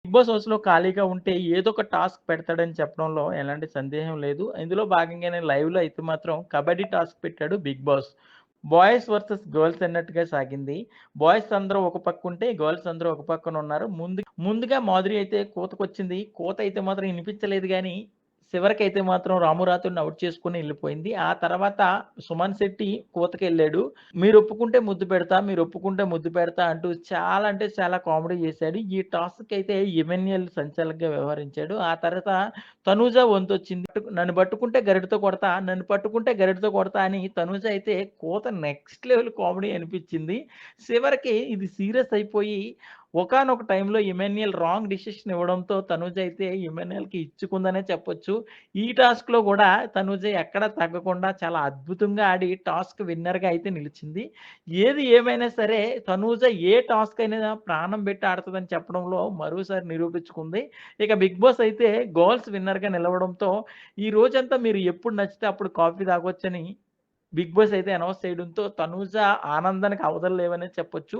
Big boss హౌస్‌లో ఖాళీగా ఉంటే ఏదో ఒక టాస్క్ పెడతాడని చెప్పడంలో ఎలాంటి సందేహం లేదు. ఇందులో భాగంగానే లైవ్‌లో అయితే మాత్రం కబడ్డీ టాస్క్ పెట్టాడు Bigg Boss. Boys versus girls అన్నట్టుగా సాగింది. బాయ్స్ అందరూ ఒక పక్కుంటే, గర్ల్స్ అందరూ ఒక పక్కన ఉన్నారు. ముందుగా మాధురి అయితే కూతకొచ్చింది. కూత అయితే మాత్రం ఇనిపించలేదు గానీ, చివరికైతే మాత్రం రామురాతుడిని ఔట్ చేసుకొని ఎళ్ళిపోయింది. ఆ తర్వాత సుమన్ శెట్టి కూతకెళ్ళాడు. మీరొప్పుకుంటే ముద్దు పెడతా, మీరొప్పుకుంటే ముద్దు పెడతా అంటూ చాలా అంటే చాలా కామెడీ చేశాడు. ఈ టాస్క్‌కైతే ఎమాన్యూల్ సంచాలకుగా వ్యవహరించాడు. ఆ తర్వాత తనూజ వంతొచ్చింది. నన్ను పట్టుకుంటే గరిటెతో కొడతా, నన్ను పట్టుకుంటే గరిటెతో కొడతా అని తనూజ అయితే కూత నెక్స్ట్ లెవెల్ కామెడీ అనిపించింది. చివరికి ఇది సీరియస్ అయిపోయి ఒకానొక టైంలో ఇమాన్యూల్ రాంగ్ డెసిషన్ ఇవ్వడంతో తనూజ అయితే ఇమాన్యూల్‌కి ఇచ్చుకుందనే చెప్పొచ్చు. ఈ టాస్క్‌లో గూడా తనూజ ఎక్కడ తగ్గకుండా చాలా అద్భుతంగా ఆడి టాస్క్ విన్నర్‌గా అయితే నిలిచింది. ఏది ఏమైనా సరే తనూజ ఏ టాస్క్ అయినా ప్రాణం పెట్టి ఆడతదని చెప్పడంలో మరోసారి నిరూపించుకుంది. ఇక బిగ్ బాస్ అయితే గర్ల్స్ విన్నర్‌గా నిలవడంతో ఈ రోజంతా మీరు ఎప్పుడు నచ్చితే అప్పుడు కాఫీ తాగొచ్చని బిగ్ బాస్ అయితే అనౌన్స్ చేయడంతో తనూజ ఆనందానికి అవధులు లేవనే చెప్పొచ్చు.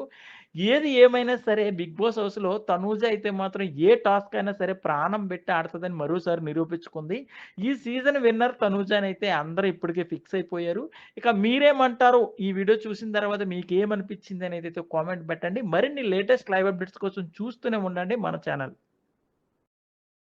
ఏది ఏమైనా సరే బిగ్ బాస్ హౌస్‌లో తనూజ అయితే మాత్రం ఏ టాస్క్ అయినా సరే ప్రాణం పెట్టి ఆడతదని మరోసారి నిరూపించుకుంది. ఈ సీజన్ విన్నర్ తనూజనైతే అందరూ ఇప్పటికే ఫిక్స్ అయిపోయారు. ఇక మీరేమంటారు? ఈ వీడియో చూసిన తర్వాత మీకేమనిపించింది అనేదైతే కామెంట్ పెట్టండి. మరిన్ని లేటెస్ట్ లైవ్ అప్డేట్స్ కోసం చూస్తూనే ఉండండి మన ఛానల్.